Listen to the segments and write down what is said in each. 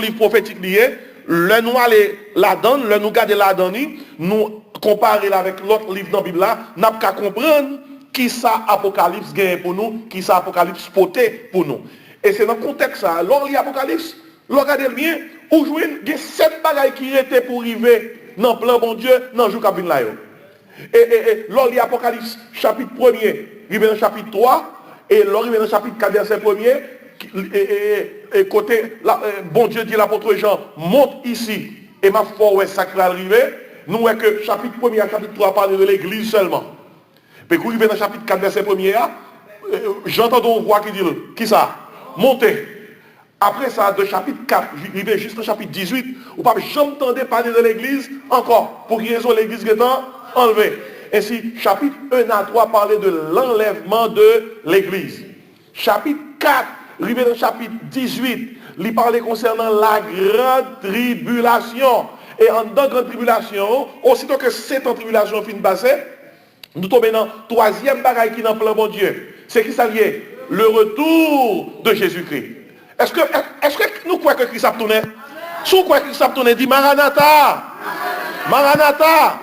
livre prophétique lié, le nous aller la donne, le nous garder la donne, nous comparer avec l'autre livre dans la Bible là, n'a pas comprendre qui ça Apocalypse gagne pour nous, qui ça Apocalypse poté pour nous. Et c'est dans le contexte ça, lors de l'Apocalypse, regardez bien, où jouer, il y a 7 bagailles qui étaient pour arriver dans le plan bon Dieu, dans le jour qui là. Et lors de l'Apocalypse, chapitre 1er, il dans le chapitre 3, et lors il dans le chapitre 4, verset 1er, et côté, bon Dieu dit l'apôtre Jean, monte ici, et ma foi, ouais, ça qui va arriver, nous voyons que chapitre 1er à chapitre 3 parle de l'église seulement. Puis quand il vient dans le chapitre 4, verset 1er, j'entends une voix qui dit, qui ça? Montez. Après ça, de chapitre 4, il est juste au chapitre 18, ou pas j'entendais parler de l'église encore, pour qu'ils raison l'église qui est enlevée. Ainsi, chapitre 1 à 3 parlait de l'enlèvement de l'église. Chapitre 4, arrivé dans le chapitre 18, il parlait concernant la grande tribulation. Et en dans la grande tribulation, aussitôt que cette tribulation finit de passer, nous tombons dans le 3e bagaille qui est dans le plan bon Dieu. C'est qui ça lié? Le retour de Jésus-Christ. Est-ce que nous croyons que Christ a tourné? Si vous croyez que Christ a tourné, dit Maranatha. Maranatha.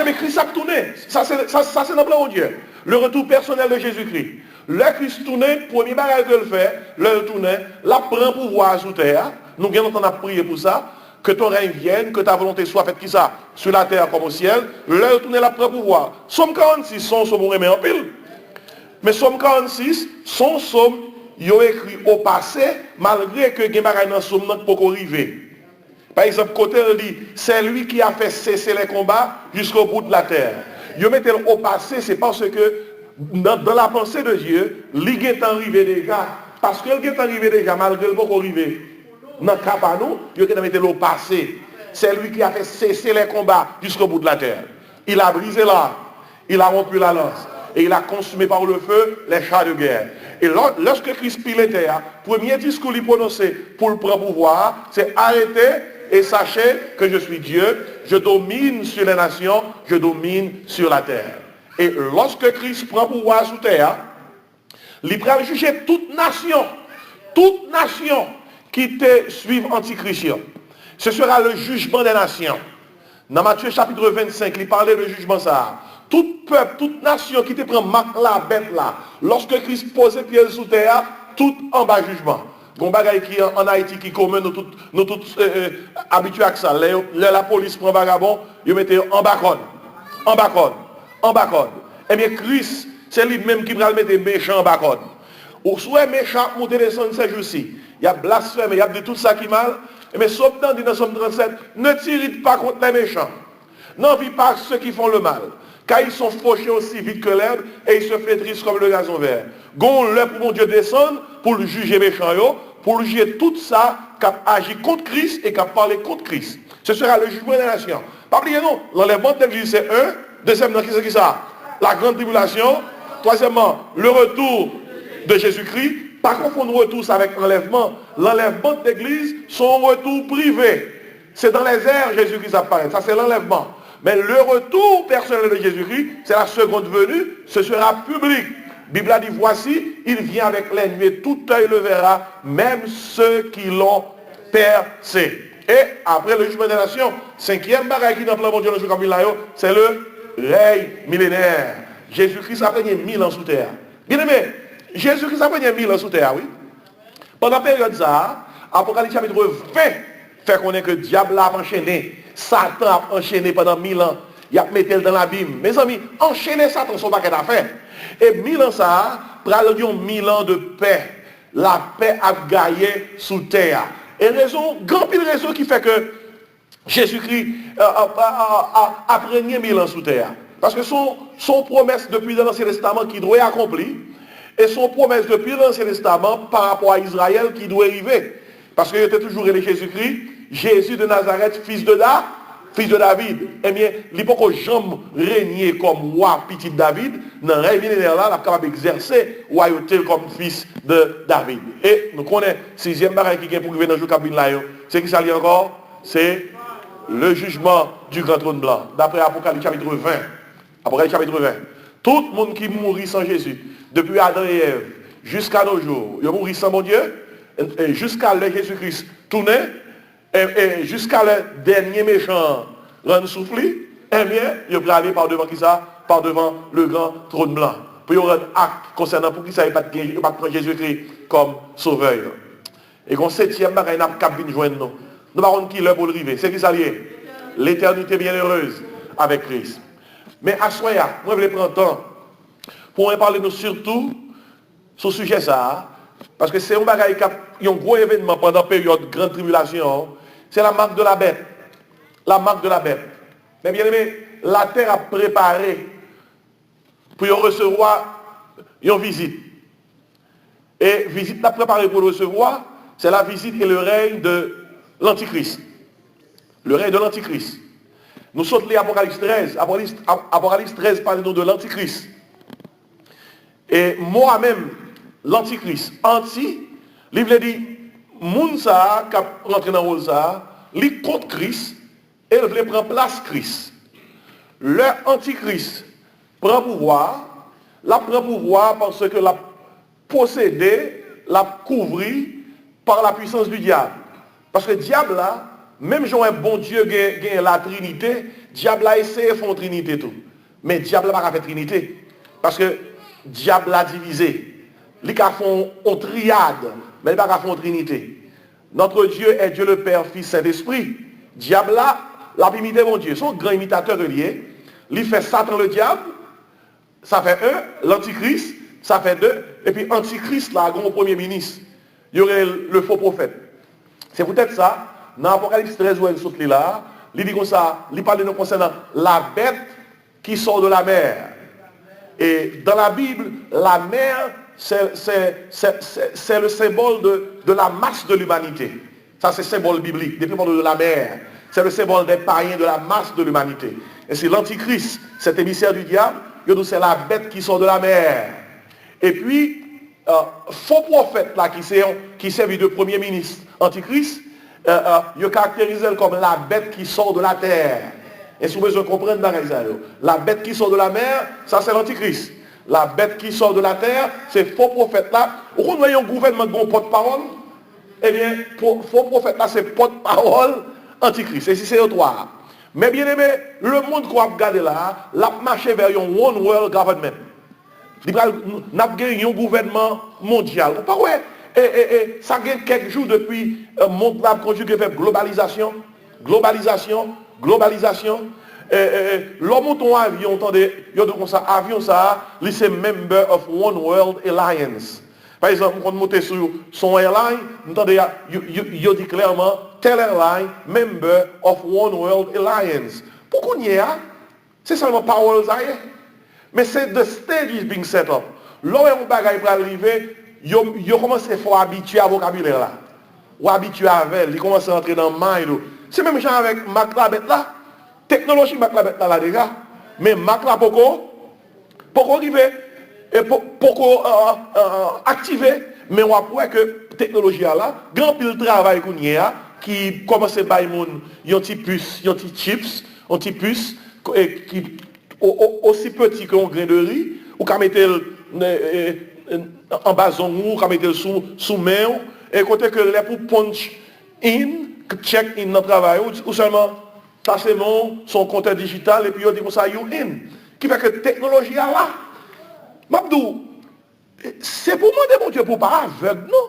Mais Christ a tourné. Ça c'est dans le plan de Dieu. Le retour personnel de Jésus-Christ. Le Christ tourné, premier bagage que le fait, le tourné, la prend pouvoir sous terre. Nous bien entendu prier pour ça. Que ton règne vienne, que ta volonté soit faite qui ça, sur la terre comme au ciel. Le tourné, la prend pouvoir. Somme 46, son somme remet en pile. Mais Somme 46, son somme, il a écrit au passé, malgré que Guémaray dans somme n'a pas arrivé. Par exemple, côté dit, c'est lui qui a fait cesser les combats jusqu'au bout de la terre. Il mettait au passé, c'est parce que dans la pensée de Dieu, il est arrivé déjà. Parce qu'il est arrivé déjà, malgré le pas arrivé. Dans le cas par nous, il mettait au passé. C'est lui qui a fait cesser les combats jusqu'au bout de la terre. Il a brisé l'arbre, il a rompu la lance. Et il a consumé par le feu les chars de guerre. Et lorsque Christ pilotait, premier discours qu'il prononçait pour le prendre pouvoir, c'est arrêtez et sachez que je suis Dieu, je domine sur les nations, je domine sur la terre. Et lorsque Christ prend pouvoir sous terre, il va juger toute nation qui te suive antichristienne. Ce sera le jugement des nations. Dans Matthieu chapitre 25, il parlait de jugement ça. Tout peuple, toute nation qui te prend la bête là, lorsque Christ posait pied sous terre, tout en bas jugement. Bon bagaille qui en Haïti qui commun, nous tous habitués à ça. La police prend vagabond, ils mettent en bas code. Eh bien Christ, c'est lui-même qui va mettre méchant en bas code. Ou soit méchant monter descendre ces jours-ci. Il y a blasphème, il y a de tout ça qui mal. Mais sauf dans Somme 37, ne tirez pas contre les méchants. N'envie pas ceux qui font le mal. Car ils sont fauchés aussi vite que l'herbe et ils se flétrissent comme le gazon vert. Gon l'heure pour mon Dieu descendre pour le juger méchant, pour le juger tout ça qui a agi contre Christ et qui a parlé contre Christ. Ce sera le jugement des nations. Pas oublier non, l'enlèvement de l'église c'est un. Deuxièmement, qui c'est qui ça? La grande tribulation. Troisièmement, le retour de Jésus-Christ. Par contre, on retour ça avec l'enlèvement. L'enlèvement de l'église, son retour privé. C'est dans les airs Jésus-Christ apparaît. Ça c'est l'enlèvement. Mais le retour personnel de Jésus-Christ, c'est la seconde venue, ce sera public. Bible a dit, voici, il vient avec les nuées, tout œil le verra, même ceux qui l'ont percé. Et après le jugement des nations, 5e bagaille qui dans le plan mondial de Jour c'est le règne millénaire. Jésus-Christ a régné 1000 ans sous terre. Bien aimé, Jésus-Christ a régné 1000 ans sous terre, oui. Pendant la période ça, Apocalypse chapitre 20, fait qu'on est que le diable a enchaîné. Satan a enchaîné pendant 1000 ans. Il a mis dans l'abîme. Mes amis, enchaîner Satan, son paquet d'affaires. Et 1000 ans ça, pralonions 1000 ans de paix. La paix a gagné sous terre. Et raison, grand pile raison qui fait que Jésus-Christ a régné 1000 ans sous terre. Parce que son promesse depuis l'Ancien Testament qui doit être accomplie, et son promesse depuis l'Ancien Testament par rapport à Israël qui doit arriver. Parce qu'il était toujours relé Jésus-Christ, Jésus de Nazareth, fils de David. Eh bien, il ne peut pas jamais régner comme roi petit David. Dans le règne millénaire là, il est capable d'exercer royauté comme fils de David. Et nous connaissons le 6e barrage qui vient pour arriver dans le jour cabine là. C'est qui ça lit encore? C'est le jugement du grand trône blanc. D'après Apocalypse chapitre 20. Apocalypse chapitre 20. Tout le monde qui mourit sans Jésus, depuis Adam et Ève, jusqu'à nos jours, il mourit sans mon Dieu. jusqu'à le Jésus-Christ tourner, et jusqu'à le dernier méchant rendre soufflé, eh bien, il va aller par devant qui ça? Par devant le grand trône blanc. Pour y rendre acte concernant pour qui ça, il va pas prendre Jésus-Christ comme sauveur. Et qu'on septième bagaille n'a pas venir joindre nous. Nous ne savons pas qui l'heure pour le river. C'est qui ça lié? L'éternité bienheureuse avec Christ. Mais à ce moment-là, moi je vais prendre temps pour en parler nous surtout sur ce sujet ça. Parce que c'est un bagaille qui a un gros événement pendant la période de grande tribulation. C'est la marque de la bête. La marque de la bête. Mais bien aimé, la terre a préparé pour recevoir une visite. Et visite l'a préparé pour le recevoir, c'est la visite et le règne de l'Antichrist. Le règne de l'Antichrist. Nous sommes les Apocalypse 13. Apocalypse 13 parle-nous de l'Antichrist. Et moi-même, l'Antichrist, anti, il veut dire, Mounsa, qui a rentré dans le rôle ça, il contre Christ, et il veut prendre place Christ. Le Antichrist prend pouvoir, la prend pouvoir parce que la possédé, la couvri par la puissance du diable. Parce que le diable là, même si un bon Dieu gagne la Trinité, le diable a essayé de faire une Trinité tout. Mais le diable n'a pas fait Trinité. Parce que le diable a divisé. Il a fait une triade, mais il n'a pas fait une Trinité. Notre Dieu est Dieu le Père, Fils, Saint-Esprit. Diable là, l'a imité mon Dieu. Son grand imitateur relié. Il fait Satan le diable. Ça fait un, l'Antichrist, ça fait deux. Et puis Antichrist, là, grand premier ministre. Il y aurait le faux prophète. C'est peut-être ça. Dans l'Apocalypse 13, où elle saute là, il dit comme ça, il parle de nous concernant la bête qui sort de la mer. Et dans la Bible, la mer, c'est le symbole de la masse de l'humanité. Ça, c'est le symbole biblique. Depuis qu'on parle de la mer, c'est le symbole des païens de la masse de l'humanité. Et c'est l'Antichrist, cet émissaire du diable, c'est la bête qui sort de la mer. Et puis, faux prophète là, qui servit de premier ministre Antichrist, il caractérise comme la bête qui sort de la terre. Et si vous besoin de comprendre, la bête qui sort de la mer, ça c'est l'Antichrist. La bête qui sort de la terre, c'est faux prophète là. Vous voyez un gouvernement de porte-parole, eh bien, faux prophète là, c'est porte-parole Antichrist. Et si c'est toi. Mais bien aimé, le monde qu'on a regardé là, l'a marché vers un one world government. Il n'a pas un gouvernement mondial. Vous pas ouais? Et ça gagne quelques jours depuis monde l'a conjugué vers globalisation. L'homme monte en avion, entendez, il y a comme ça, avion ça, c'est member of One World Alliance. Par exemple, quand on monte sur son airline, entendez, il dit clairement, tel airline, member of One World Alliance. Pourquoi il y a? C'est seulement paroles ça. Mais c'est the stage is being set up. Là où un bagage va arriver, il commence à être habitué à vocabulaire là. Ou habitué avec, il commence à entrer dans le mind. C'est même genre avec Mac Labette là. Technologie Mac Labette là déjà. Mais Mac là pourquoi arriver et pourquoi activer. Mais on voit que technologie là, grand pile travail qu'on y a, qui commence à bailler mon, yon petit puce, yon petit chips, yon petit puce, qui aussi petit qu'un grain de riz, ou qu'à mettre en bason ou qu'à mettre sous main, et côté que les pour punch in, check in dans le travail, ou seulement ça c'est son compte digital, et puis on dit comme ça, you in. Qui fait que technologie là, Mabdou, c'est pour moi de mon Dieu, pour pas aveugle, non?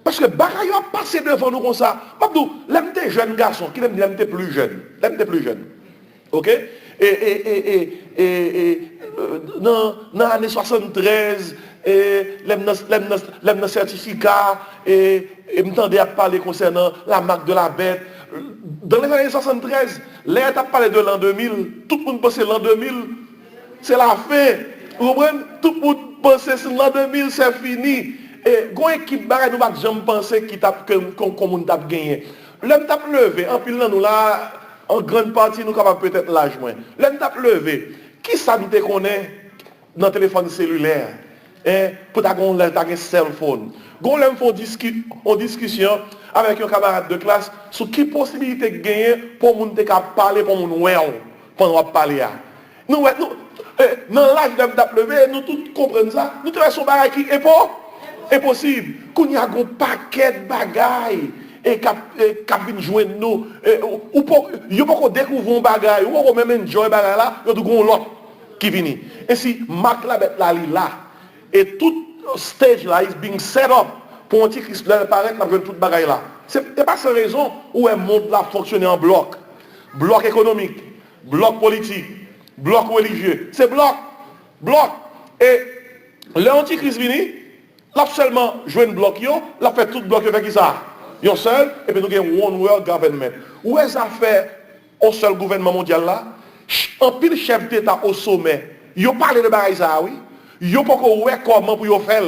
Parce que bagaille a passé devant nous comme ça. Mabdou, l'aime des jeunes garçons, qui l'aime des plus jeunes. L'aime des plus jeunes. Ok? Dans l'année 73, l'aime certificat, et m'entendait à parler concernant la marque de la bête. Dans les années 73, l'air a parlé de l'an 2000, tout le monde pensait l'an 2000, c'est la fin. Vous comprenez? Tout le monde pensait que l'an 2000, c'est fini. Et quand l'équipe barre, nous ne pouvons jamais penser qu'on a gagné. L'homme tape levé, en pile nous là, en grande partie, nous sommes peut-être l'âge moins. L'homme tape levé. Qui ça nous connaît dans le téléphone cellulaire? Pour ta un cell phone. Quand l'homme fait une discussion avec un camarade de classe sur qui possibilité de gagner pour nous parler, pour nous pendant qu'on parle. Nous, dans l'âge d'homme tape levé, nous tous comprenons ça. Nous trouvons son barrage qui est pour Impossible. Qu'on y a un paquet de bagailles et cap vinn joindre nous ou pas yo pas découvrir un bagaille ou pas même enjoy bagaille là, yo tout gon l'autre qui vini. Et si Marc la bête là li là et tout stage là is being set up pour Antichrist là paraître là tout bagaille là. C'est pas sans raison où un monde là fonctionner en bloc. Bloc économique, bloc politique, bloc religieux. C'est bloc. Et l'Antichrist vini, là seulement jouer un bloc yo, là fait tout bloc avec qui ça. Yon seul, et puis nous avons one world government. Où est-ce ça fait au seul gouvernement mondial là? Un pile chef d'État au sommet. Yo parle de bagaille ça, oui. Yo pas ouais comment pour yo faire.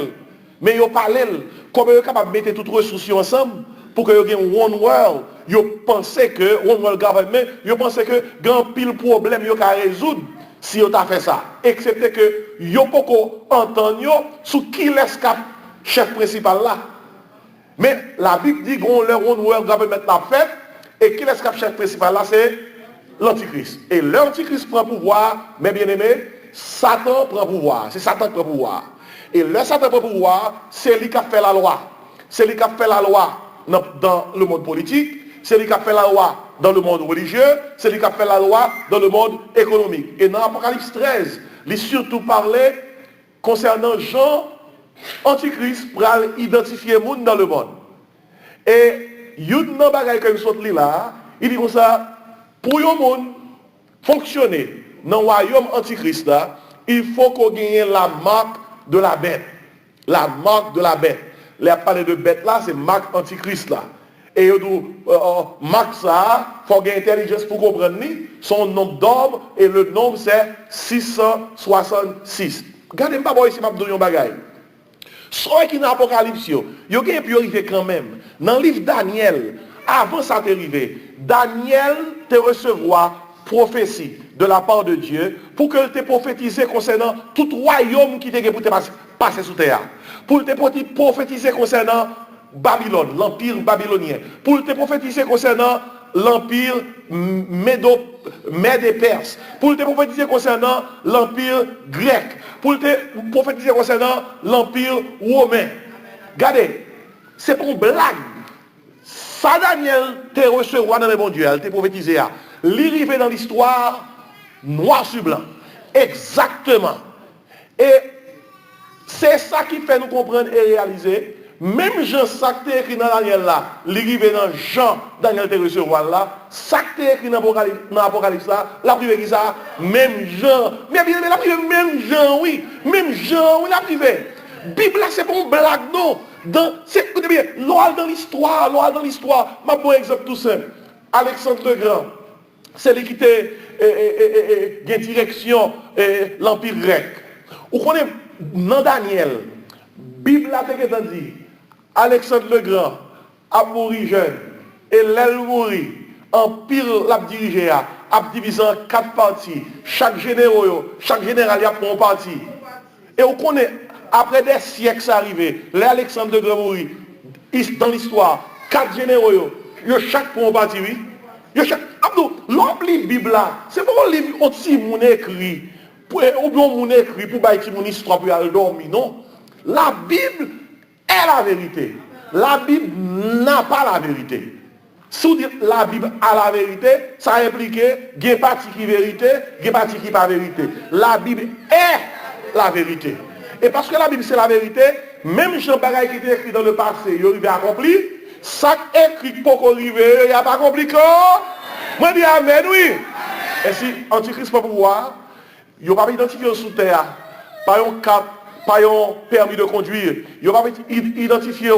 Mais yo parle comment yo capable mettre toutes les ressources ensemble pour que yo gagne one world. Yo pensait que one world government, yo pensait que grand pile problème yo ka résoudre si yo t'a fait ça. Excepté que yo pas entendre yo sous qui l'escape chef principal là. Mais la Bible dit qu'on leur one world government l'a fait et qui l'escape chef principal là c'est l'Antichrist. Et l'Antichrist prend pouvoir, mes bien-aimés, Satan prend pouvoir. C'est Satan qui prend pouvoir. Et le Satan prend pouvoir, c'est lui qui a fait la loi. C'est lui qui a fait la loi dans le monde politique, c'est lui qui a fait la loi dans le monde religieux, c'est lui qui a fait la loi dans le monde économique. Et dans Apocalypse 13, il surtout parlait concernant Jean, Antichrist pour identifier le monde dans le monde. Et il y a une bagaille comme ça là, il dit comme ça, pour le monde fonctionner dans le royaume Antichrist là, il faut qu'on gagne la marque de la bête. La marque de la bête. Les parler de bête là, c'est marque Antichrist là. Et marque ça, il faut gagner intelligence pour comprendre son nombre d'hommes et le nombre c'est 666. Regardez pas ici, m'a donné un bagaille. Soit qui dans l'Apocalypse, il y a un peu arrivé quand même. Dans le livre Daniel, avant ça t'arriver, Daniel te recevoir prophétie de la part de Dieu pour que te prophétiser concernant tout royaume qui était pour te passer sous terre. Pour te prophétiser concernant Babylone, l'empire babylonien. Pour te prophétiser concernant l'empire Mède et Perse. Pour te prophétiser concernant l'empire grec. Pour te prophétiser concernant l'empire romain. Regardez, c'est pour une blague. Ça, Daniel, te recevoir dans le bon Dieu, te prophétiser. L'irrivé dans l'histoire, noir sur blanc. Exactement. Et c'est ça qui fait nous comprendre et réaliser. Même Jean, ça qui est écrit dans Daniel là, l'arrivée dans Jean, Daniel te recevoir là, ça qui est écrit dans l'Apocalypse là, la privée qui ça, même Jean, mais bien la privée, même Jean, oui, la privée. Bible là, c'est pas une blague, non. C'est, écoutez bien, l'oral dans l'histoire, ma bon exemple tout simple. Alexandre le Grand, c'est lui qui était direction l'Empire grec. Vous connaissez, dans Daniel, Bible là, c'est qu'elle dit, Alexandre le Grand a mouru jeune, et l'aile mourit, empire l'a dirigé, a divisé en 4 parties. Chaque général y a pour un parti. Et on connaît, après des siècles arrivés, l'Alexandre le Grand mourit, dans l'histoire, 4 généraux, chaque pour un parti, oui. L'homme lit Bible là, c'est pas un livre aussi mon écrit, ou bien mon écrit pour bâtir mon histoire pour aller dormir, non. La Bible est la vérité. La Bible n'a pas la vérité. Si vous dites la Bible a la vérité, ça implique qu'il y a partie qui est vérité, il y a partie qui n'est pas vérité. La Bible est la vérité. Et parce que la Bible c'est la vérité, même Jean Bagaille qui était écrit dans le passé, il arrive à accomplir, ça écrit pour qu'on arrive, il n'y a pas accompli que. Moi dis amen, oui. Et si Antichrist peut pouvoir, il n'y a pas identifié sous terre, par un cap, par un permis de conduire, il n'y a pas identifié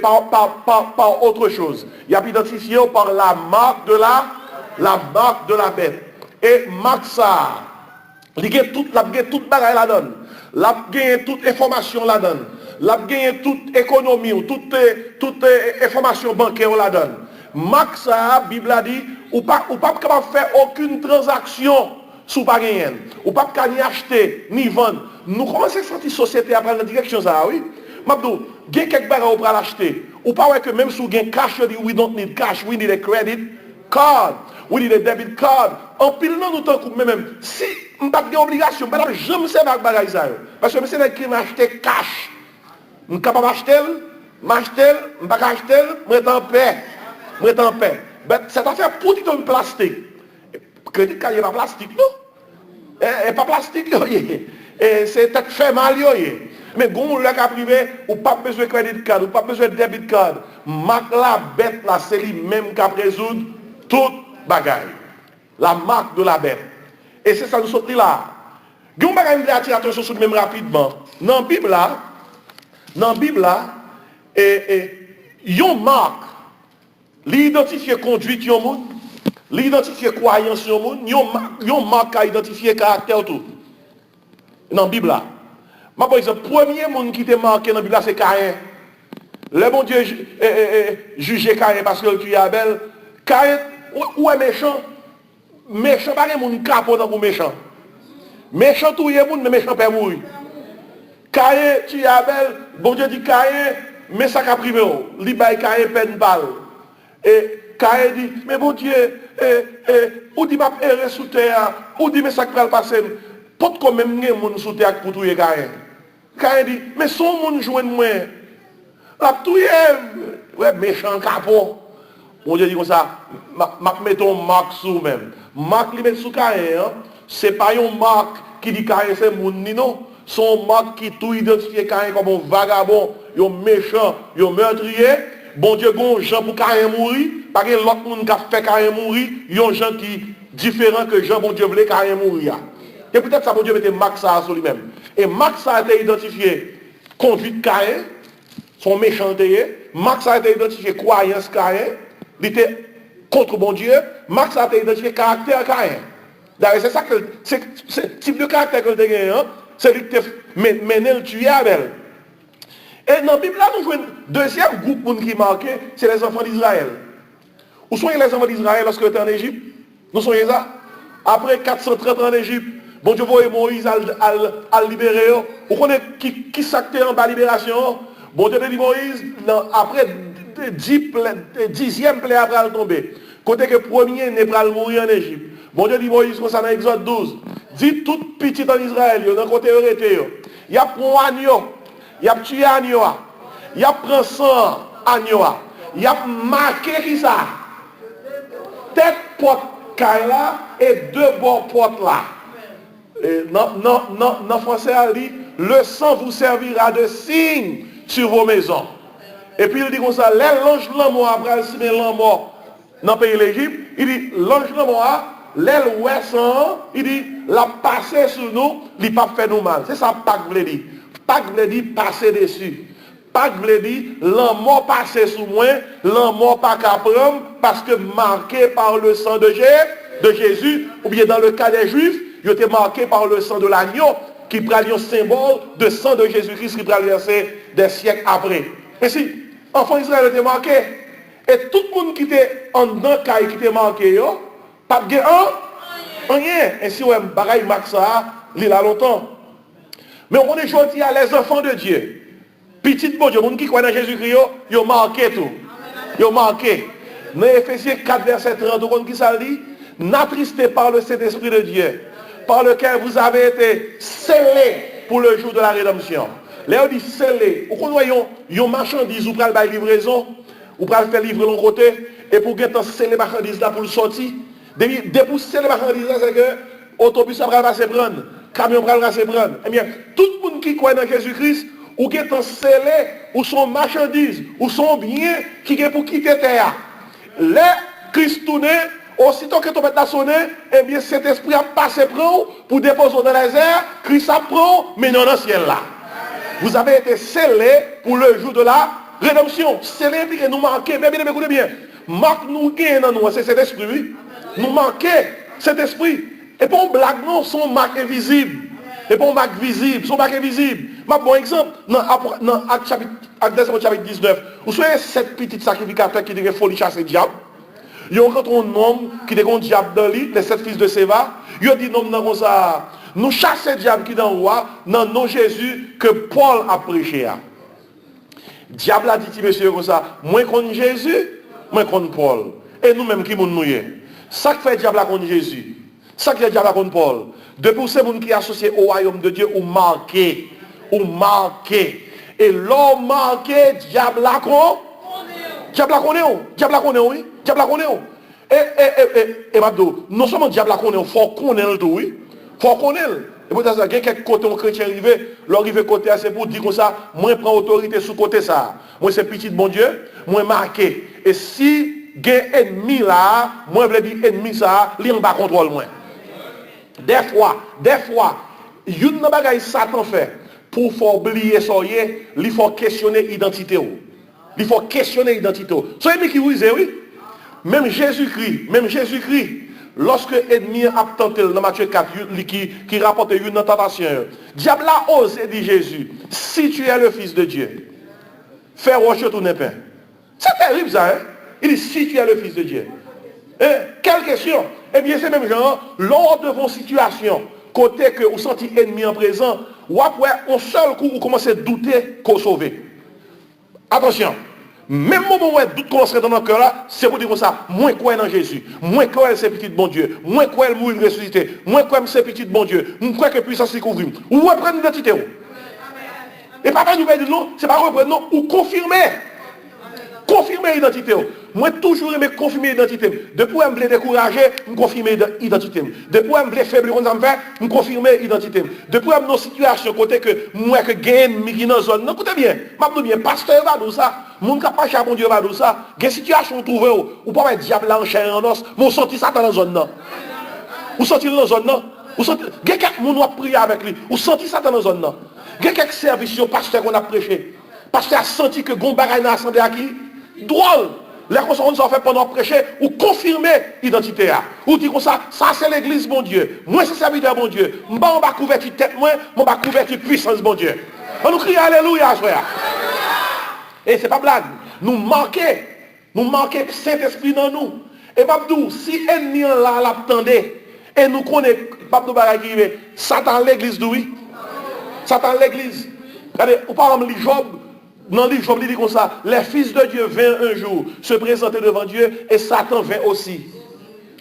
par autre chose. Il y a identifié par la marque de la bête. Et marque ça, il y a toute bagaille la donne. La gagne toute information la donne. La gagne toute économie, toute information bancaire la donne. Marque ça, Bible a dit, ou pas capable de faire aucune transaction sous pas gagner. Ou pas ni acheter, ni vendre. Nous commençons à sentir société à prendre la direction ça, oui. Mabdou, il y a quelques bagages pour l'acheter. Ou pas que même si vous avez cash, vous dites, we don't need cash, we need a credit card, we need a debit card. En pile, nous temps même, si je n'ai pas d'obligation, je ne sais pas bagage ça. Parce que je sais qui acheter cash. Je suis capable d'acheter, m'acheter, je ne peux pas acheter, je suis en paix. Je suis en paix. Cette affaire pour du plastique. Crédit card n'est pas plastique, non? Et pas plastique, et c'est peut-être fait mal, mais quand le cas privé, ou pas besoin de crédit card, ou pas besoin de débit card, marque la bête, là, c'est lui-même qui a résoudre toute bagaille. La marque de la bête. Et c'est ça nous sortit là. Vous avez attirer attention sur même rapidement. Dans la Bible là, yon marque, l'identifier conduite yon monde, l'identifier croyance yon monde, yon marque à identifier caractère tout. Dans la Bible là. Par exemple, le premier monde qui était marqué dans la Bible là, c'est Caïn. Le bon Dieu jugeait Caïn parce qu'il tuait Abel. Caïn, où est méchant? Méchant, pas de monde capot dans le méchant. Méchant tout le monde, mais méchant peut mourir. Caïn tue Abel, bon Dieu dit Caïn, mais ça qu'a privé. Il baille Caïn peine balle. Et Caïn dit, mais bon Dieu, ou dit m'a erré sous terre, ou dit mais ça va le passer. Pas de quand même un monde sous terre pour tuer Caïn. Caïn dit, mais son monde joint moi. La tuer, ouais, méchant capot. Bon Dieu dit comme ça, m'a mettons marque sous même. Marque li met sous Caïn, c'est pas une marque qui dit Caïn c'est moun ni non. Son marque qui tout identifie Caïn comme un vagabond, un méchant, un meurtrier. Bon Dieu, gon Jean pour Caïn mourir, parce que l'autre monde qui a fait Caïn mourir, yon gens qui différent que Jean bon Dieu voulait Caïn mourir. Et peut-être ça bon Dieu mettait marque ça sur lui-même. Et marque ça a été identifié conduite Caïn, son méchanteté, marque ça a été identifié croyance Caïn, il était contre bon Dieu, marque ça a été identifié caractère Caïn. D'ailleurs, c'est ça que c'est type de caractère que tu as, c'est lui qui t'a mené le tuer Abel. Et dans la Bible, là, nous jouons un deuxième groupe qui est marqué, c'est les enfants d'Israël. Où sont les enfants d'Israël lorsque ils étaient en Égypte? Nous sommes ça. Après 430 ans en Égypte, bon Dieu voyait Moïse à libérer. Vous connaissez qui s'actait en bas libération? Bon Dieu dit Moïse, après 10e plaie après tomber. Côté que premier n'est pas mourir en Égypte. Bon Dieu dit Moïse comme ça dans Exode 12. Dit tout petit en Israël, dans côté arrêté. Il y a pris un agneau, il y a tué un agneau, il y a pris 100 agneaux, il y a marqué qui ça? Tête porte là et deux bords porte là. Dans français, il dit, le sang vous servira de signe sur vos maisons. Et puis il dit comme ça, l'ange de l'amour après le l'amour dans le pays de l'Égypte, il dit, l'ange de l'amour, l'aile ouest, il dit, la passer sur nous, il ne pas fait nous mal. C'est ça Pâques veut dire. Pâques veut dire passer dessus. Pâques veut dire, l'amour passer sur moi, l'amour pas qu'à prendre, parce que marqué par le sang de Jésus, ou bien dans le cas des Juifs, il était marqué par le sang de l'agneau, qui prend un symbole de sang de Jésus-Christ qui prend verser des siècles après. Et si, enfant Israël était marqué, et tout le monde qui était en dedans, qui était marqué, pas de rien. Ainsi, ouais, bagaille marque ça, il a longtemps. Mais on est aujourd'hui à les enfants de Dieu. Petit bon Dieu, les gens qui croient dans Jésus-Christ, ils ont marqué tout. Ils ont marqué. Dans Éphésiens 4, verset 30, vous comprenez qui ça dit? N'attristez par le Saint-Esprit de Dieu, par lequel vous avez été scellés pour le jour de la rédemption. Là, on dit scellés. Vous connaissez, une marchandise, vous prenez la livraison, vous prenez faire livrer de l'autre côté, et pour que vous scellez la marchandise là pour le sortir. Dépousser les marchandises, c'est que l'autobus va passer prendre, le camion va passer prendre. Eh bien, tout le monde qui croit dans Jésus-Christ, ou qui est scellé, ou son marchandise, ou son bien, qui est pour quitter terre. Les Christ tourné, aussitôt que ton bête a sonné, eh bien, cet esprit a passé prendre pour déposer dans les airs, Christ apprend, mais non dans le ciel là. Vous avez été scellés pour le jour de la rédemption. Scellés implique nous manquer, mais bien, écoutez bien, marque nous gagne dans nous, c'est cet esprit, oui. Nous manquons cet esprit. Et pour blague, non, son marque invisible. Et pour marque visible, son marque invisible. Ma bon exemple, dans Acte chapitre 19, vous savez cette petite sacrificateur qui dirait folie chasser le diable. Il y a encore un homme qui dit un diable dans lui, les 7 fils de Séva. Il a dit non, non, comme ça. Nous chassons le diable qui est dans le roi, dans le nom de Jésus que Paul a prêché. Diable a dit, monsieur, comme ça, moins contre Jésus, moins contre Paul. Et nous-mêmes qui nous nouillons. Ça qui fait le diable contre Jésus, ça qui fait le diable contre Paul, de pour ces gens qui sont associés au royaume de Dieu, ou marqués. Et l'homme manqué, diable la con. Diable la connaît, diable la connaît, oui. Diable la connaît. Et Mabdo, non seulement diable la connaît, il faut connaître le tout, oui. Il faut connaître. Et peut-être qu'il y a quelques côtés où chrétien arrivé, l'arrivé côté, c'est pour dire comme ça, moi je prends autorité sous côté ça. Moi c'est petit bon Dieu, moi marqué. Et si il y a un ennemi là, moi je veux dire ennemi ça, il n'y a pas contrôle moi. Des fois, il y a une bagaille Satan fait pour faire oublier ça, il faut questionner l'identité. Il faut questionner l'identité. C'est lui qui vous dit, oui. Même Jésus-Christ, lorsque l'ennemi a tenté dans Matthieu 4, qui rapporte une tentation, diable a osé dire Jésus, si tu es le Fils de Dieu, fais rocher ton pain. C'est terrible ça, hein? Il dit, si tu es le Fils de Dieu. Quelle question? Eh bien, c'est même genre, lors de vos situations, côté que vous sentez ennemi en présent, ou après, un seul coup, vous commencez à douter qu'on sauve. Attention. Même moment où doute commencerait dans notre cœur là, c'est pour dire comme ça, moins quoi dans Jésus, moins quoi c'est petit bon Dieu, moins quoi elle mourir ressuscité, moins quoi c'est petit bon Dieu, moins quoi que puissance s'y couvre. Ou reprendre l'identité. Et papa nous va dire non, c'est pas reprendre non, ou confirmer. Confirmer l'identité. Moi, toujours aimé confirmer l'identité. Depuis que je me décourager, je confirme l'identité. Depuis que je me faible, je confirme l'identité. Depuis que je suis dans une situation côté que moi, que gagne, mais qui dans la zone. Écoutez bien, je bien, pasteur va dire ça. Mon capable de bon Dieu va dire ça. Il y a une situation trouvée, ou pas mettre diable en chair en os, mais on senti ça dans la zone. Vous sentez dans la zone. Il y a quelqu'un qui a prié avec lui. Vous sentez ça dans la zone. Il y a quelques services, pasteur qu'on a prêché. Pasteur a senti que Gombara n'a assemblé à qui? Drôle. Les consciences sont fait pendant prêcher ou confirmer l'identité. Ou dire comme ça c'est l'église, bon Dieu. Moi, c'est serviteur, bon Dieu. Moi, on va couvertir tête, moi, on va couvertir puissance, bon Dieu. On nous crie Alléluia, frère. Et c'est pas blague. Nous manquons Saint-Esprit dans nous. Et Babdou, si ennemi là l'attendait, et nous connaissons, Babdou Baragui, Satan l'église, oui. Satan l'église. Regardez, ou par exemple, Job. Dans le livre, il dit comme ça, les fils de Dieu vinrent un jour se présenter devant Dieu et Satan vint aussi.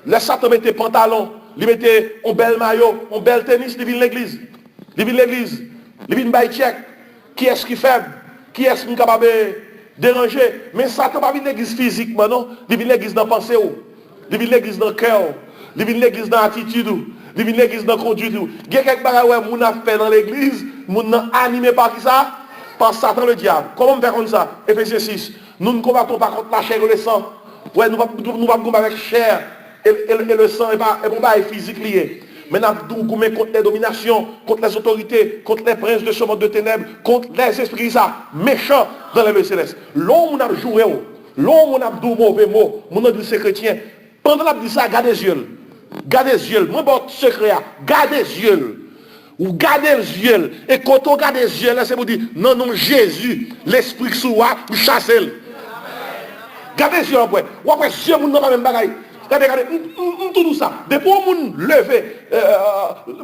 Le Satan mettait pantalon, il mettait un bel maillot, un bel tennis, il vient l'église. Il vient l'église, il vient bailler check. Qui est-ce qui fait? Qui est-ce qui est capable de déranger? Mais Satan ne vient pas l'église physiquement, non? Il vient l'église dans la pensée, il vient l'église dans le cœur, il vient l'église dans l'attitude, il vient l'église dans la conduite. Il y a quelques bagages où on a fait dans l'église, on a animé par qui ça? Par Satan le diable. Comment on fait comme ça? Ephésiens 6. Nous ne combattons pas contre la chair et le sang. Ouais, nous ne combattons pas avec chair et le sang et pas physique lié. Mais nous combattons contre les dominations, contre les autorités, contre les princes de ce monde de ténèbres, contre les esprits méchants dans les lieux célestes. L'homme a joué, l'homme a dit mauvais mots, mon dit c'est chrétien. Pendant qu'il dit ça, gardez les yeux. Gardez les yeux. Moi, bon secret, gardez les yeux. Ou gardez les yeux. Et quand on garde les yeux, là, c'est pour dire, non, non, Jésus, l'esprit qui soit, vous chassez. Gardez les yeux après. Ou après, yeux, vous n'avez pas même bagaille. Regardez, tout ça. Depuis que vous levez,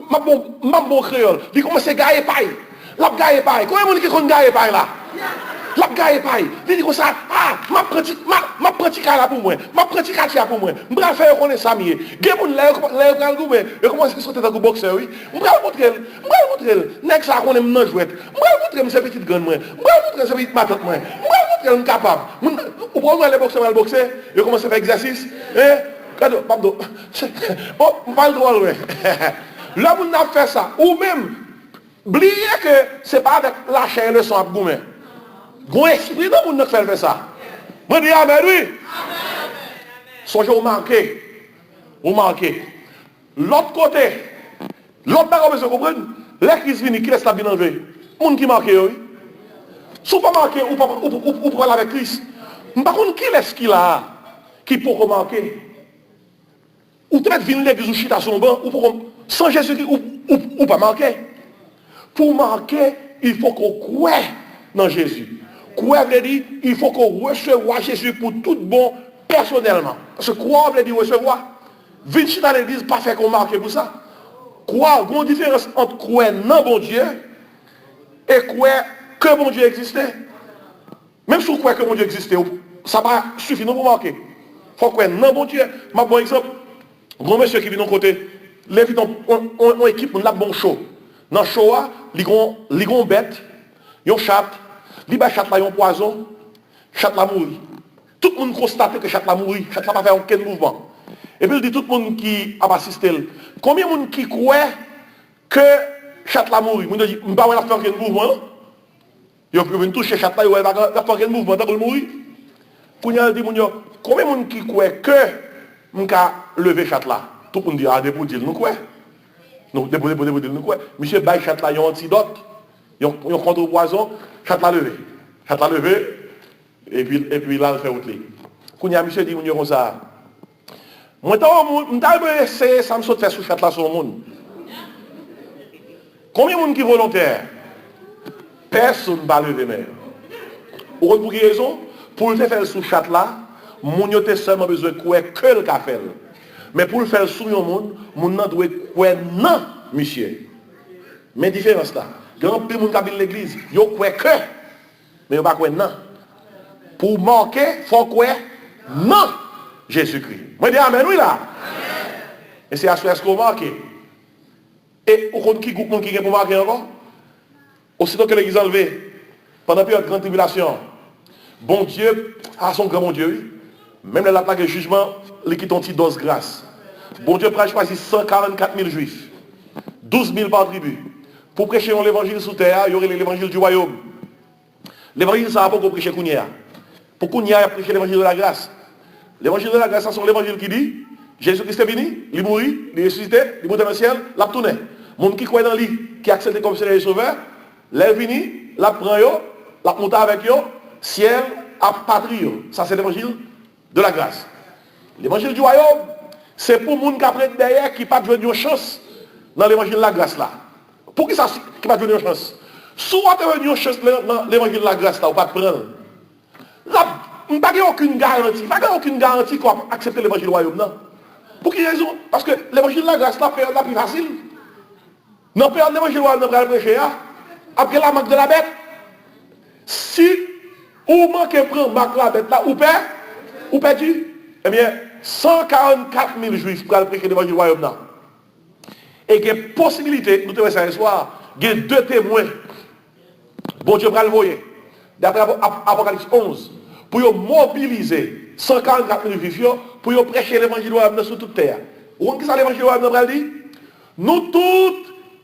ma bon créole, il commence à gagner paille. La gagner paille. Comment est-ce qu'on gagne paille là? La gagne paille. Il dit comme ça, ma pratique là pour moi. Ma pratique là pour moi. Je vais faire connaître ça mieux. Il y a des gens qui commencent à sauter dans le boxeur, oui. Je vais montrer. N'est-ce ça qu'on aime non jouer. Je vais montrer ces petites guns, moi. Je vais montrer ces petites matottes, moi. Je vais montrer capable. Vous pouvez aller boxer, mal boxer. Je commence à faire exercice. Pardon. Bon, on va le droit, oui. Là, vous n'avez fait ça. Ou même, oubliez que ce n'est pas avec la chair et le sang à goumer. Bon esprit dans le monde qui fait ça. Moi, je dis amen, oui. Songez au manqué. Au manqué. L'autre côté, l'autre bagage, vous comprenez? L'église vient, qui laisse la bien enlever? Le monde qui manque, oui. Si vous ne pas manquer, ou pour aller avec Christ. Par contre, qui laisse qui là? Qui peut manquer? Ou peut-être venir l'église ou chita sur le banc, ou pour sans Jésus-Christ, ou pas manquer. Pour manquer, il faut qu'on croie dans Jésus. Croire veut dire, il faut qu'on reçoive Jésus pour tout bon personnellement. Parce que croire veut dire recevoir. Venir dans l'église, pas faire qu'on marque pour ça. Croire, il y a une différence entre croire dans bon Dieu et croire que bon Dieu existait. Même si vous croyez que bon Dieu existait, ça va suffire pour marquer. Il faut croire dans bon Dieu. Je bon exemple, grand monsieur qui vient de côté, les filles ont équipe, on a bon show. Dans le show, ils ont bête, ils ont chat, li ba chat là un poison, chat là mourit. Tout le monde constate que chat là mourit, chat là pas fait aucun mouvement. Et puis il dit tout le monde qui a assisté, combien de monde qui croit que chat là mourit? Moi dit, on pas faire aucun mouvement. Yo peut venir toucher chat là, il va faire aucun mouvement tant qu'il mourit. Kounya dit combien de monde qui croit que on ka lever chat là? Tout le monde dit ah de pour dire nous quoi? Non, de pour dire nous quoi? Monsieur bail chat là, il y a un antidote. Il y a un contre-poison, chat là levé. Chat là levé et puis là il fait autre. Kounya monsieur dit comme ça. Moi t'as essayé ça me saute faire sous chat là sur le monde. Combien de monde qui volontaire? Personne ne va lever même. Pour quelle raison? Pour le faire sous chat là, moun yo te seulement besoin de quoi que le café. Mais pour le faire sous le monde, moun nan doit quoi non, monsieur. Mais différence là. Grand peu moun qui l'église, yo quoi que mais yo pas quoi non. Pour marquer, faut quoi non Jésus-Christ. Moi dis amen oui là. Et c'est à ce qu'on marque. Et au compte qui groupe moun qui pour marquer encore? Aussitôt que l'église enlevée pendant la période de grande tribulation. Bon Dieu, à son grand bon Dieu, même la plaque de jugement, il quitte une petite dose grâce. Bon Dieu prend choisir 144 000 juifs, 12 000 par tribu, pour prêcher l'évangile sous terre, il y aurait l'évangile du royaume. L'évangile, ça va pas pour prêcher Kounia. Pour Kounia, il a prêché l'évangile de la grâce. L'évangile de la grâce, c'est l'évangile qui dit, Jésus-Christ est venu, il mourit, il est ressuscité, il monte dans le ciel, l'a tourné. Monde qui croit dans lui, qui accepte comme Seigneur et Sauveur, l'est venu, l'a prend yo, l'a monté avec yo, ciel à patrie. Ça, c'est l'évangile de la grâce. L'évangile du royaume, c'est pour les gens qui apprennent derrière qui pas de chance dans l'évangile de la grâce là. Pour qui ça qui pas de chance? Soit tu as une chance dans l'évangile de la grâce là, ou pas de prendre. Là, il n'y a aucune garantie. Il n'y a aucune garantie qu'on va accepter l'évangile du royaume. Non. Pour quelle raison? Parce que l'évangile de la grâce là, c'est la plus facile. Non, période l'évangile du royaume, on va le prêcher. Après la marque de la bête. Si ou manquez prendre marque la bête là, ou perdu, eh bien, 144 000 juifs pour aller prêcher l'évangile du royaume là. Et il y a une possibilité, nous te ça ce soir, il y a 2 témoins. Bon Dieu va le voir. D'après Apocalypse 11, pour mobiliser 144 000 juifs, pour prêcher l'évangile du royaume sur toute terre. Vous voyez ça l'évangile du royaume dit? Nous tous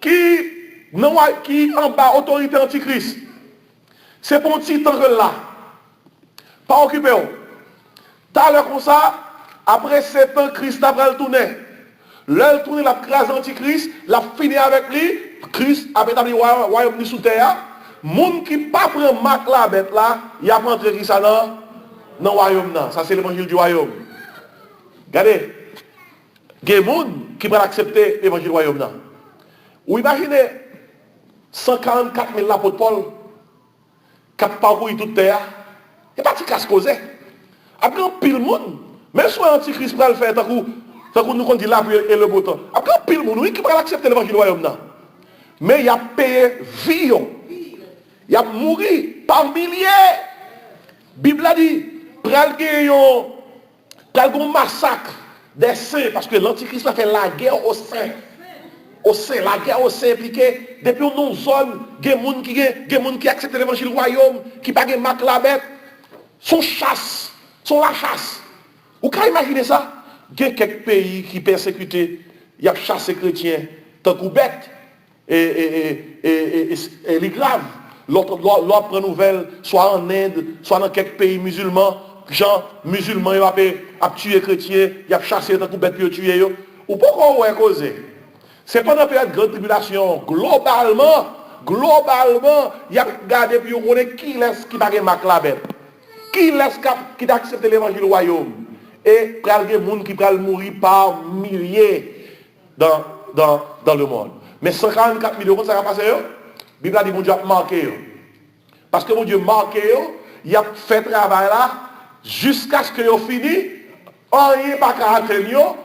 qui en bas autorité antichrist. C'est pour un petit temps que là. Pas occupé. T'as l'heure comme ça, après 7 ans, Christ a le tourné. L'heure tourné, la crase antichrist, l'a fini avec lui, Christ a établi le royaume sous terre. Moun qui pas prend marque la bête là, il a pas entré ça dans le royaume là. Ça c'est l'évangile du royaume. Regardez, il y a des gens qui vont accepter l'évangile du royaume là. Ou imaginez 144 000 l'apôtre Paul qui a parcouru toute terre. Il n'y a pas de casse causé. Après, un pile monde, même si l'antichrist va le faire, tant que nous on dit la pluie et le beau temps. Après, un pile monde, oui, qui va accepter l'évangile du royaume là. Mais il a payé vie. Il a mouru par milliers. La Bible a dit, pral un massacre des saints, parce que l'antichrist a fait la guerre aux saints. La guerre au sein impliquée, depuis une zone, il y a des gens qui acceptent l'évangile du royaume, qui ne pas marque la bête, sont la chasse. Vous pouvez imaginer ça? Il y a quelques pays qui persécutent, il y a chassé les chrétiens, tant que bête, et les graves. L'autre prend nouvelle, soit en Inde, soit dans quelques pays musulmans, gens musulmans, ils ont tué les chrétiens, ils ont chassé tant que bête, ils ont tué. Ou pourquoi on va causer? C'est pas dans la période de grande tribulation. Globalement, il y a regardé puis on connaît qui laisse qui n'a pas la bête. Qui laisse qui accepte l'évangile du royaume. Et il y a des gens qui vont mourir par milliers dans le monde. Mais 144 000 euros, ça va passer. La Bible a dit que mon Dieu a marqué. Parce que mon Dieu a marqué, il a fait travail là, jusqu'à ce qu'il ait fini, rien n'est pas atteindre.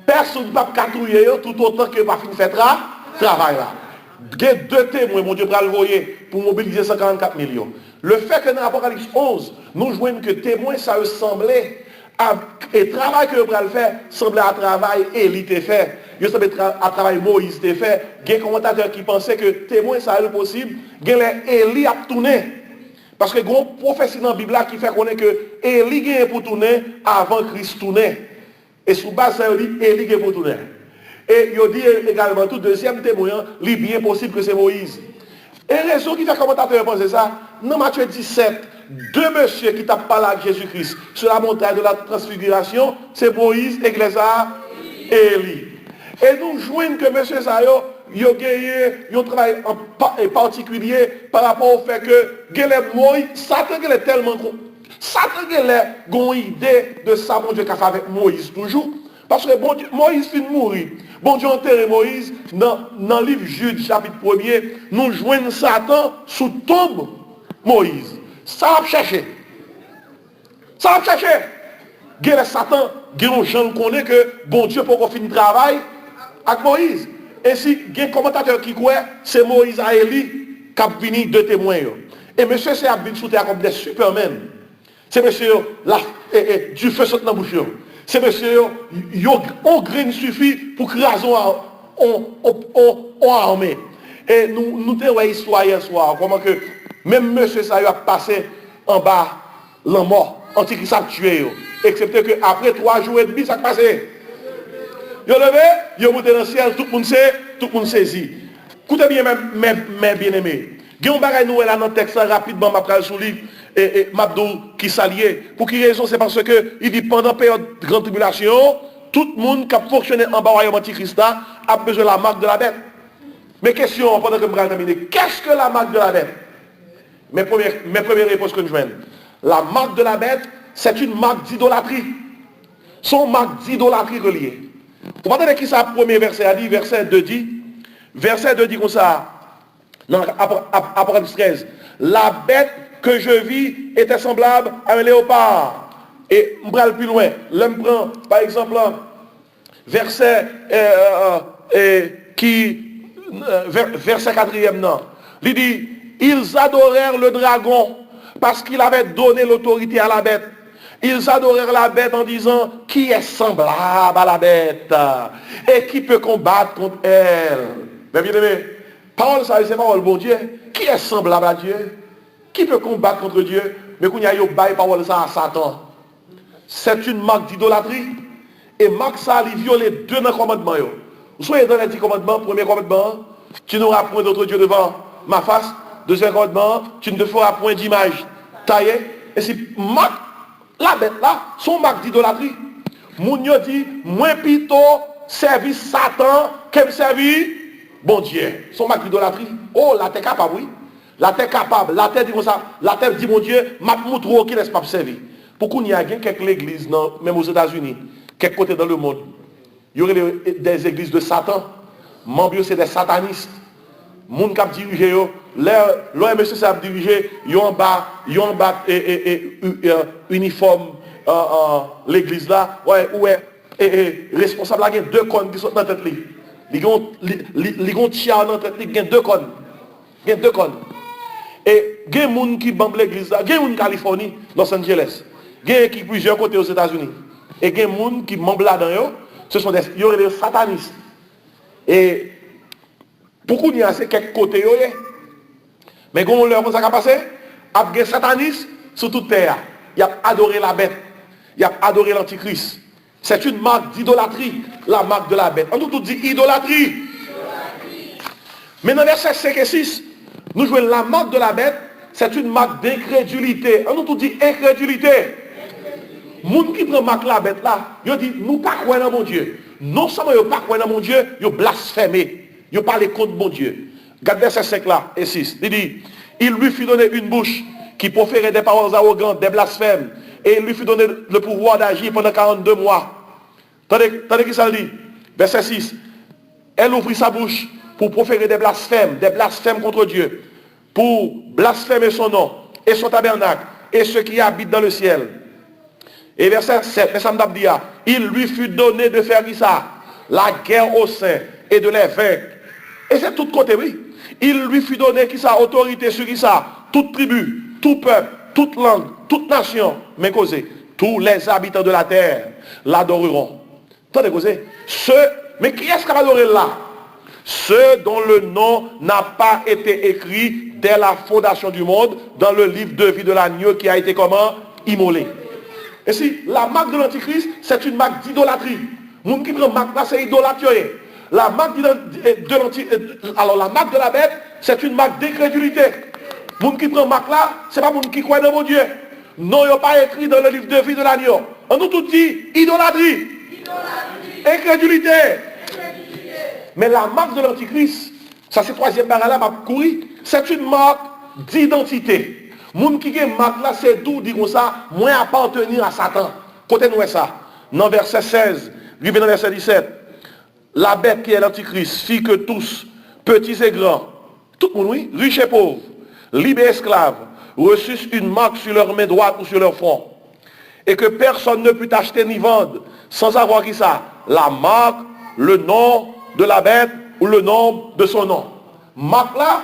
Personne ne peut pas catouiller tout autant que pas fini faire travail là. Il y a 2 témoins, mon Dieu, pour le voyer, pour mobiliser 144 millions. Le fait que dans l'Apocalypse 11, nous jouons que témoins, ça ressemblait et le travail que vous allez faire semblait à travail Élie t'a fait. Il semblait à travail Moïse t'a fait. Il y a des commentateurs qui pensaient que témoin, ça est possible. Il y a Élie a tourné. Parce que il y a une prophétie dans la Bible qui fait connaître que Élie est pour tourner avant Christ tourner. Et sous base ça, Élie est pour tourner. Et il dit également, tout deuxième témoin, il est bien possible que c'est Moïse. Et raison qui fait commentateur penser ça, dans Matthieu 17, deux messieurs qui tapent pas là Jésus-Christ sur la montagne de la transfiguration, c'est Moïse et Élie. Et nous jouons que monsieur Sayo, il a gagné un travail en particulier par rapport au fait que Moïse, Satan est tellement Satan a une idée de ça, mon Dieu, qu'a fait avec Moïse toujours. Parce que bon Dieu, Moïse finit de mourir. Bon Dieu enterré Moïse dans le livre Jude, chapitre 1er, nous joignons Satan sous tombe Moïse. Ça va chercher. Ça va chercher. Guerre Satan, guerre gens connaît que bon Dieu pour qu'on finisse le travail avec Moïse. Et si il y a un commentateur qui croit, c'est Moïse à Élie qui a fini deux témoins. Et monsieur c'est habité sous terre comme des supermen. C'est monsieur là, du feu saute dans la bouche. C'est monsieur, on graine suffit pour craser en armée. Et nous avons une histoire hier soir, comment que même monsieur ça a passé en bas, la mort, anti-Christ a tué. Excepté que après 3 jours et demi, ça a passé. Yo levé, yo monté dans le ciel, tout le monde sait, tout le monde saisit. Écoutez bien, mes bien-aimés. Il y a un bagage nous là dans le texte rapidement, je vais sur livre et Mabdou qui s'alliait. Pour quelle raison? C'est parce que il dit pendant la période de grande tribulation, tout le monde qui a fonctionné en bas royaume antichrist a besoin de la marque de la bête. Mais question, pendant que je vais terminer, qu'est-ce que la marque de la bête? Mes premières réponses que je viens. La marque de la bête, c'est une marque d'idolâtrie. Son marque d'idolâtrie reliée. Vous entendez qui ça, premier verset a dit, verset 2 dit, comme ça, dans Apocalypse 13, la bête que je vis était semblable à un léopard. Et on va plus loin. L'homme prend, par exemple, verset verset 4e, non. Il dit, ils adorèrent le dragon parce qu'il avait donné l'autorité à la bête. Ils adorèrent la bête en disant, qui est semblable à la bête et qui peut combattre contre elle. Mais bien aimé, parole ça, c'est parole bon Dieu. Qui est semblable à Dieu? Qui peut combattre contre Dieu? Mais quand il y a eu parole ça à Satan. C'est une marque d'idolâtrie. Et marque ça, il viole les deux dans le commandement. Vous soyez dans les 10 commandements, premier commandement, tu n'auras point d'autre Dieu devant ma face. Deuxième commandement, tu ne te feras point d'image taillée. Et si marque, la bête là, son marque d'idolâtrie. Mounio dit, moins plutôt service Satan qu'elle servit bon Dieu. Son marque d'idolâtrie. Oh, la terre capable, oui. La terre capable. La terre dit comme ça. La terre dit, mon Dieu, m'a montré qui laisse pas servir. Pourquoi il y a quelques églises, même aux États-Unis, quelques côtés dans le monde, il y aurait des églises de Satan. Membres, c'est des satanistes. Moun qui a dirigé, l'OMS ça a dirigé, ils ont en bas uniforme l'église là, responsable là, il y a 2 cônes qui sont dans la tête. Ils ont tia dans la tête, il y a 2 cônes. Il y a 2 cônes. Et il y a des gens qui bambent l'église là, il y a des gens en Californie, Los Angeles, il y a qui plusieurs côtés aux États-Unis. Et il y a des gens qui bambent là-dedans, ce sont des satanistes. Et pourquoi il y a quelques côtés, mais quand on leur dit ça va passer, il y a des satanistes sur toute terre. Il a adoré la bête. Il a adoré l'antichrist. C'est une marque d'idolâtrie, la marque de la bête. On nous dit idolâtrie. Mais dans les versets 5 et 6, nous jouons la marque de la bête, c'est une marque d'incrédulité. On nous dit incrédulité. Les gens qui prennent marque la bête là, ils disent, nous ne croyons pas dans mon Dieu. Non seulement ils ne croyons pas dans mon Dieu, ils blasphément. Ils parlent contre mon Dieu. Regardez verset 5 là et 6. Il dit, il lui fut donné une bouche qui proférait des paroles arrogantes, des blasphèmes. Et il lui fut donné le pouvoir d'agir pendant 42 mois. Tandis qui ça dit? Verset 6. Elle ouvrit sa bouche pour proférer des blasphèmes contre Dieu, pour blasphémer son nom et son tabernacle et ceux qui habitent dans le ciel. Et verset 7, il lui fut donné de faire ça, la guerre au sein et de les vaincre. Et c'est tout côté, oui. Il lui fut donné qui ça, autorité sur qui ça, toute tribu, tout peuple, toute langue, toute nation, mais causé, tous les habitants de la terre l'adoreront. Attendez, causé. Mais qui est-ce qui va adorer là? ceux dont le nom n'a pas été écrit dès la fondation du monde dans le livre de vie de l'agneau qui a été comment? Immolé. Et si la marque de l'Antichrist, c'est une marque d'idolâtrie. Moun qui prend marque là, c'est idolâtre. La marque alors la marque de la bête, c'est une marque d'incrédulité. Moun qui prend marque là, c'est pas moun qui croit dans mon Dieu. Non, il n'y a pas écrit dans le livre de vie de l'agneau. On nous tout dit idolâtrie. Incrédulité. Mais la marque de l'Antichrist, ça c'est troisième barre là, m'a couru, c'est une marque d'identité. Moun qui a marque là, c'est d'où dit comme ça, moi appartenir à Satan. Côté nous ça. Dans verset 16, dans verset 17, la bête qui est l'Antichrist fit que tous, petits et grands, tout le monde, oui, riches et pauvres, libres et esclaves, reçussent une marque sur leur main droite ou sur leur front. Et que personne ne put acheter ni vendre sans avoir qui ça? La marque, le nom de la bête ou le nom de son nom. Marque là,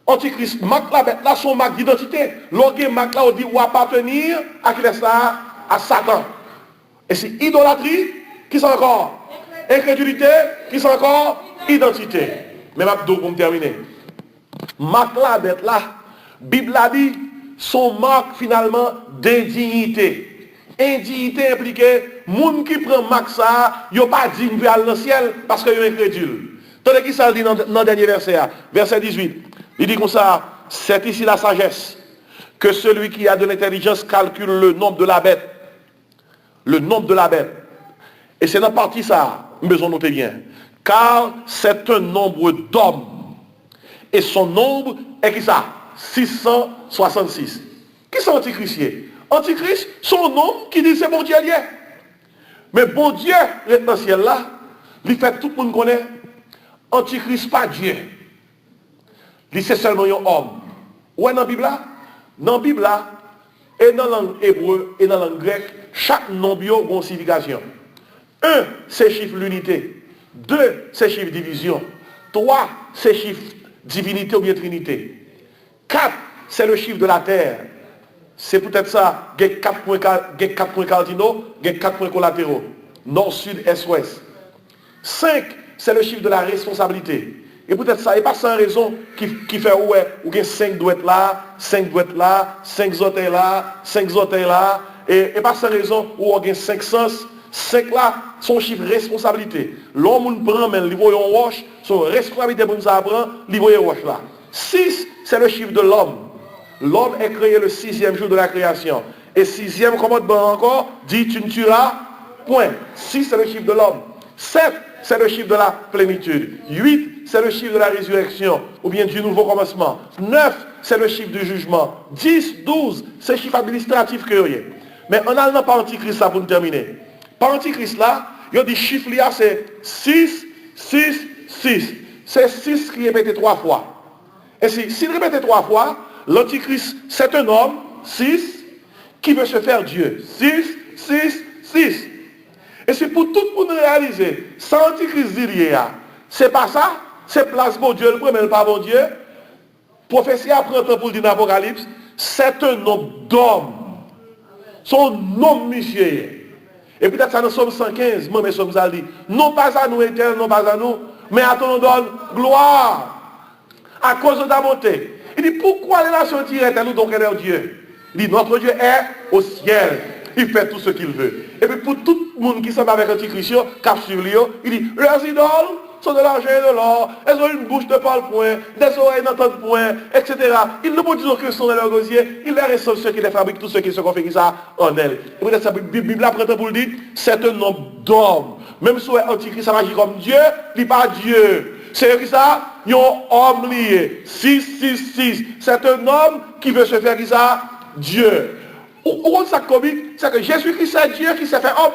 Antichrist, marque la bête là, son marque d'identité. L'autre marque là, on dit ou appartenir à qui ça? À Satan. Et c'est idolâtrie, qui sont encore? Incrédulité, qui sont encore? Identité. Mais maintenant, pour me terminer. Marque la bête là, Bible a dit, son marque finalement d'indignité. Indignité impliquée, moun qui prend marque ça, il n'y a pas digne de aller dans le ciel parce qu'il est incrédule. Tandis qui ça dit dans le dernier verset, verset 18. Il dit comme ça, c'est ici la sagesse, que celui qui a de l'intelligence calcule le nombre de la bête. Le nombre de la bête. Et c'est dans la partie ça, besoin de noter bien. Car c'est un nombre d'hommes. Et son nombre est qui ça? 666. Qui sont antichristiens? Antichrist, son nom qui dit c'est bon Dieu lié. Mais bon Dieu, le ciel là, il fait tout le monde connaît. Antichrist pas Dieu. Il c'est seulement un homme. Ouais dans la Bible là? Dans la Bible là, et dans la langue hébreu et dans la langue grecque, chaque nom bio a une signification. 1, c'est chiffre l'unité. 2, c'est chiffre division. 3, c'est chiffre divinité ou bien trinité. 4, c'est le chiffre de la terre. C'est peut-être ça, il y a 4 points cardinaux, il y a 4 points collatéraux. Nord, sud, est, ouest. 5, c'est le chiffre de la responsabilité. Et peut-être ça, et pas sans raison qui fait ouais, ou bien 5 doit être là, 5 doit être là, 5 autres là, 5 autres là, et pas sans raison où on a 5 sens, 5 là, son chiffre responsabilité. L'homme prend, mais il voit un roche, son responsabilité pour nous apprendre, il voit un roche là. 6, c'est le chiffre de l'homme. L'homme est créé le 6e jour de la création. Et 6e commandement encore, dit tu ne tueras point. 6, c'est le chiffre de l'homme. 7, c'est le chiffre de la plénitude. 8, c'est le chiffre de la résurrection, ou bien du nouveau commencement. 9, c'est le chiffre du jugement. 10, 12, c'est le chiffre administratif que vous. Mais en allant par Antichrist là pour nous terminer. Par Antichrist là, il y a des chiffres là, c'est 6, 6, 6. C'est 6 qui est répété 3 fois. Et s'il répète 3 fois, l'Antichrist, c'est un homme, 6, qui veut se faire Dieu. 6, 6, 6. Et c'est pour tout le monde réaliser, sans Antichrist dire, c'est pas ça, c'est place pour Dieu, le premier, pas bon Dieu. Prophétie après temps pour dire dans l'Apocalypse, c'est un homme d'homme. Son nom, monsieur. Et peut-être ça dans Somme 115, moi, mais Somme ça dit, non pas à nous éternel, non pas à nous, mais à ton donne gloire. À cause de ta bonté. Il dit, pourquoi les nations tirent à nous donc leur Dieu? Il dit, notre Dieu est au ciel. Il fait tout ce qu'il veut. Et puis pour tout le monde qui s'en va avec Antichrist, cap sur lui, il dit, leurs idoles sont de l'argent et de l'or, elles ont une bouche de parle point, des oreilles n'entendent point, etc. Ils ne peuvent dire que ce sont dans leur gosier, ils les restent ceux qui les fabriquent, tous ceux qui se confient ça en elle. Et peut-être ça, la Bible après pour le dire, c'est un homme d'homme. Même si Antichrist ça agit comme Dieu, il n'est pas Dieu. C'est qui ça? Un homme lié. 6, 6, 6. C'est un homme qui veut se faire qui ça? Dieu. Où ça comique? C'est que Jésus-Christ c'est Dieu qui s'est fait homme.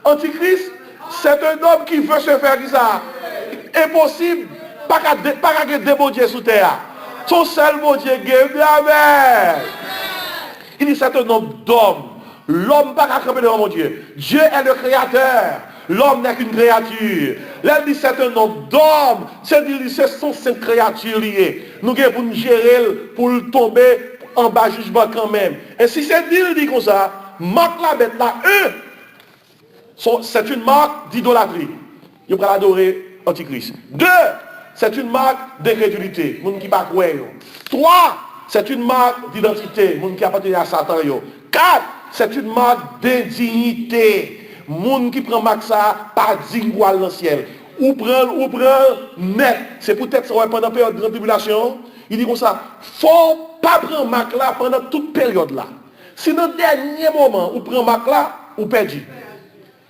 Antichrist, c'est un homme qui veut se faire qui ça? Impossible. Pas qu'à des beaux dieux sous terre. Son seul beau Dieu, Amen. Il dit c'est un homme d'homme. L'homme pas qu'à camper devant mon Dieu. Dieu est le créateur. L'homme n'est qu'une créature. Là, il dit c'est un homme d'homme. C'est-à-dire ce sont ces créatures liées. Nous devons pour nous gérer, pour le tomber en bas jugement quand même. Et si c'est dit comme ça, marque la bête là, c'est une marque d'idolâtrie. Ils vont adorer antichrist. 2, c'est une marque d'incrédulité, monde qui pas croire. 3, c'est une marque d'identité, monde qui appartient à Satan. 4, c'est une marque d'indignité, monde qui prend marque ça, pas digne pour aller dans le ciel. Ou prend net. C'est peut-être ça pendant la période de grande tribulation. Il dit comme ça, faut pas prendre marque là pendant toute période là. Si dans le dernier moment, ou prend marque là, ou perdu.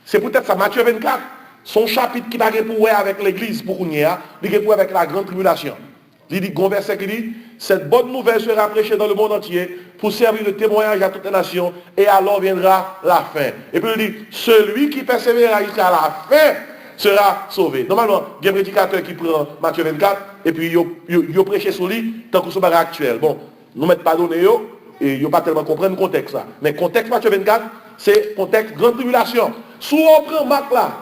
C'est peut-être ça, Matthieu 24, son chapitre qui n'a rien pour voir avec l'église pour qu'on y ait, il a pour avec la grande tribulation. Il dit, un verset qui dit, cette bonne nouvelle sera prêchée dans le monde entier pour servir de témoignage à toutes les nations et alors viendra la fin. Et puis il dit, celui qui persévérera jusqu'à la fin sera sauvé. Normalement, il y a un prédicateur qui prend Matthieu 24 et puis il prêche sur lui tant que ce n'est pas actuel. Bon, nous ne mettons pas donné et il ne pas tellement comprendre le contexte là. Mais le contexte Matthieu 24, c'est contexte grande tribulation. Si on prend Marc là,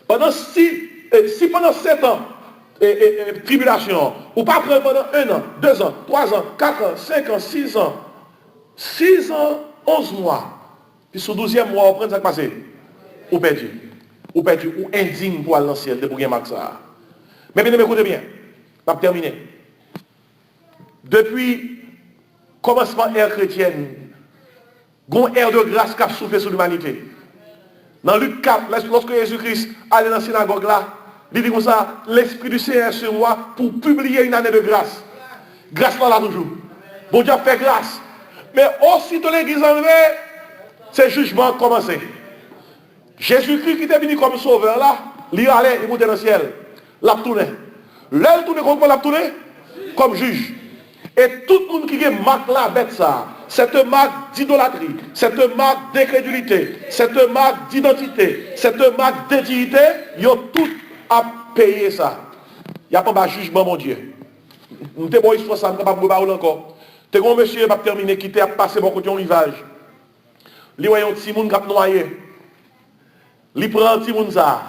pendant 7 ans, tribulation, ou pas prendre pendant 1 an, 2 ans, 3 ans, 4 ans, 5 ans, 6 ans, 6 ans, 11 mois, puis sur 12e mois, on prend ça qui passe, ou perdu, ou indigne pour aller dans le ciel, de pour gagner ça. Mais bien, écoutez bien, je vais terminer. Depuis commencement ère chrétienne, une ère de grâce qui a soufflé sur l'humanité. Dans Luc 4, lorsque Jésus-Christ allait dans la synagogue là, il dit comme ça, l'Esprit du Seigneur est sur moi pour publier une année de grâce. Grâce là toujours. Bon Dieu fait grâce. Mais aussitôt l'église enlevée, c'est jugement a commencé. Jésus-Christ qui était venu comme sauveur là, il allait, il montait dans le ciel. L'a tourné. Là, il tourne comme l'a tourné? Comme juge. Et tout le monde qui est marque là, bête ça. Cette marque d'idolâtrie, cette marque d'incrédulité, cette marque d'identité, cette marque d'indignité, ils ont tout à payer ça. Il n'y a pas de jugement, mon Dieu. Nous sommes bon histoire, ça ne pas parler encore. Tu es un monsieur qui a terminé, qui a passé mon côté en rivage. Il voit un petit monde qui a noyé. Il prend un petit monde ça.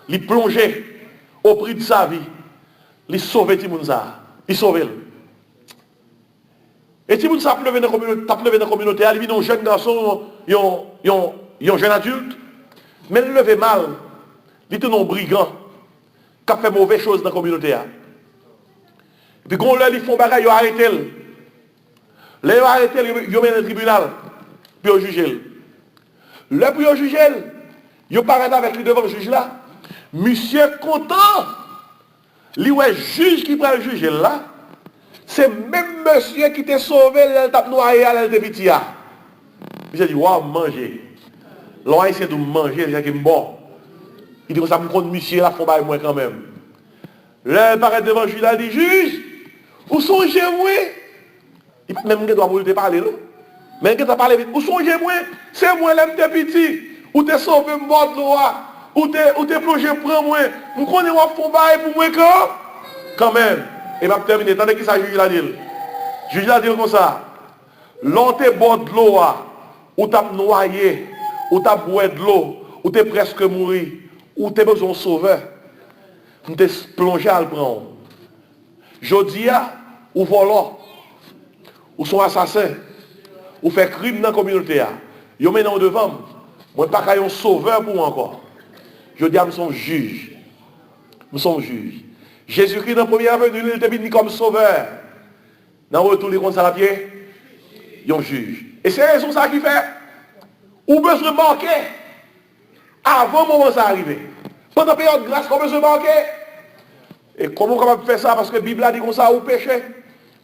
Il plonge au prix de sa vie. Il sauve le petit monde ça. Il sauve le. Et si vous avez levé dans la communauté, il vient un jeune garçon, un jeune adulte, mais il levé mal, il est un brigand, qui a fait mauvaise chose dans la communauté. Et puis quand ils font bagaille, ils arrêtent. Ils arrêtent, ils mettent dans le tribunal, puis ils jugent. Le puis ils jugent, ils parlent avec lui devant le juge là. Monsieur content, lui est juge qui prend le juge là. C'est même monsieur qui t'a sauvé, il t'a noyé à l'âge de petit. J'ai dit, waouh, manger. L'on a essayé de manger, il dit, bon. Il dit, ça me compte monsieur, là, faut pas moi quand même. Là, il paraît devant le juge, il dit, juge, où songez-moi? Il peut même doit vous parler, non? Mais il t'a parlé vite, où songez-moi? C'est moi, là, t'es petit, où t'es sauvé, mort de loi, où t'es plongé, prends-moi. Vous connaissez, on faut pas pour moi quand même. Et va terminer. Attendez qui ça juge la dit. Juge la dit comme ça. L'on te boit de l'eau, ou t'as noyé, ou t'as boit de l'eau, ou t'es presque mouru, ou t'es besoin de sauveur. Vous t'es plongé à le prendre. Jodi, ou volant, ou sont assassins, ou fait crime dans la communauté. Vous mettez en devant. Moi, pas qu'un sauveur pour moi encore. Jodi, nous sommes juges. Nous sommes juges. Jésus-Christ, dans la première venue, il était venu comme sauveur. Dans le retour, il compte ça à pied. Il y a un juge. Et c'est raison ça qui fait. Ou besoin de marquer. Avant le moment ça arrive. Pendant la période de grâce, on besoin de marquer. Et comment on peut faire ça? Parce que la Bible a dit comme ça, ou péché. La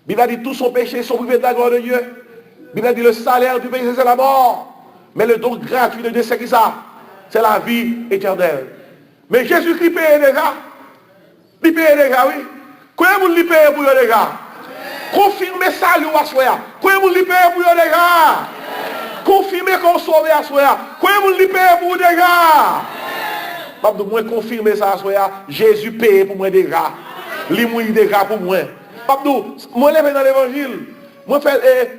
Bible a dit tous son péché sont privés de la gloire de Dieu. La Bible a dit le salaire du péché c'est la mort. Mais le don gratuit de Dieu c'est qui ça? C'est la vie éternelle. Mais Jésus-Christ paye déjà. Il paye déjà, oui. Combien vous lui payez pour les gars? Confirmez ça, lui, à soi. Combien vous lui payez pour les gars? Confirmez qu'on sauve à soi. Combien vous lui payez pour les gars? Pablo, moi, confirmer ça à soi. Jésus paye pour moi des gars. Il mouille des gars pour moi. Pablo, moi, je vais dans l'évangile. Moi,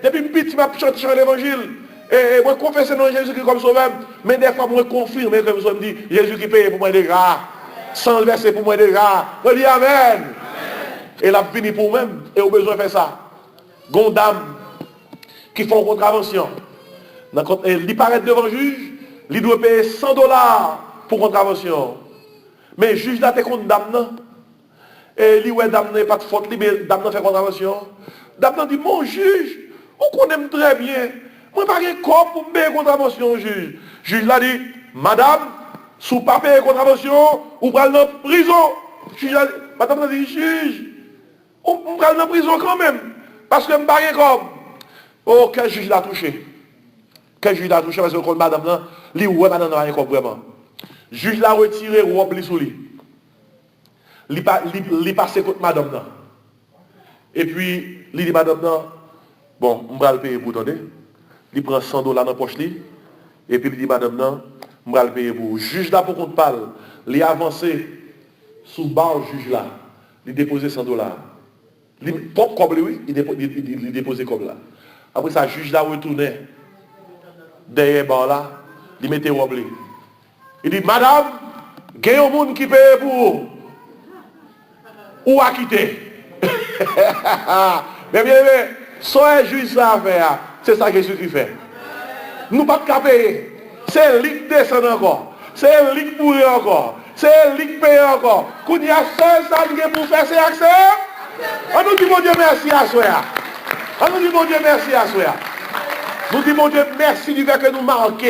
depuis petit, je chante l'évangile. Et moi, confesser non Jésus-Christ comme sauveur. Mais des fois, moi, confirmer comme ça, me dit, Jésus qui paye pour moi des gars. Sans le verser pour moi déjà. On dit Amen. Amen. Et la fini pour moi-même. Et au besoin de faire ça. Gondam qui font contravention. Il paraît devant le juge. Il doit payer $100 pour contravention. Mais juge là, t'es condamné. Et lui, ouais, dame n'a pas de faute, mais dame n'a fait contravention. Dame n'a dit, mon juge, on connaît très bien. Moi, pas de corps pour me payer contravention, juge. Juge l'a dit, madame, sous pas payer contravention, ou prenez dans prison. Juge, madame n'a dit, juge, on prend dans prison quand même. Parce que je ne pas comme. Oh, quel juge l'a touché. Quel juge l'a touché parce que madame là, lui, ouais, madame n'a rien comme vraiment. Juge l'a retiré, robe sous lui. Il passe contre madame là. Et puis, il dit madame là, bon, on va le payer pour donner. Il prend $100 dans la poche li. Et puis il dit madame là, on va le payer pour. Juge là pour qu'on te parle, il a avancé sous bas juge là. Il déposé $100. Il pop comme lui, il déposé comme là. Après ça, juge là retourné derrière bar là, il mettait robe li. Il dit madame, il y a un monde qui paye pour ou à quitter. Mais bien, soit juge ça à faire, c'est ça que Jésus fait. Nous pas de payer. C'est lui qui descend encore. C'est lui qui pourrit encore. C'est lui qui paye encore. Quand il y a seul ça pour faire ses accès, on nous dit mon Dieu merci à soi. On nous dit mon Dieu merci à soi. Nous dit mon Dieu merci du fait que nous marquons.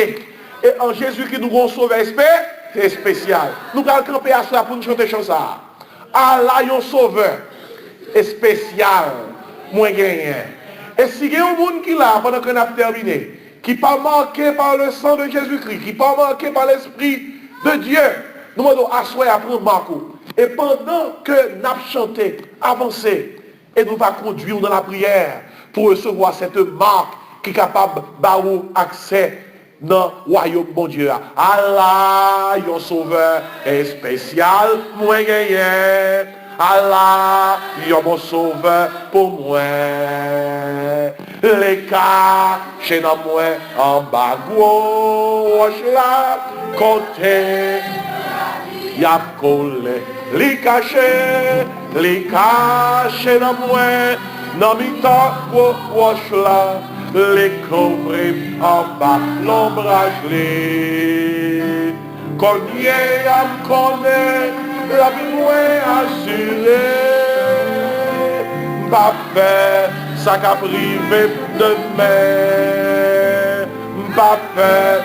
Et en Jésus qui nous a sauvé c'est spécial. Nous allons camper à soi pour nous chanter chanson ça. Allah est un sauveur spécial, moins gagné. Et si il y a un monde qui là, pendant qu'on a terminé, qui n'est pas marqué par le sang de Jésus-Christ, qui n'est pas marqué par l'Esprit de Dieu, nous allons asseoir à prendre Marco. Et pendant que nous avons chanté, avancé, et nous va conduire dans la prière pour recevoir cette marque qui est capable d'avoir accès dans le royaume de Dieu. Allah, yon sauveur est spécial, moi gagné. Allah, yon mon sauveur pour moi. Les cas, chez moi, en bas, gauche là, côté, y'a collé. Les cachés dans moi, dans mi temps, gauche là. Les couvrir en bas, l'ombrage les. Cogné à me connaître, la vie moins assurée. Pas faire, ça qu'a privé de mer. Pas faire,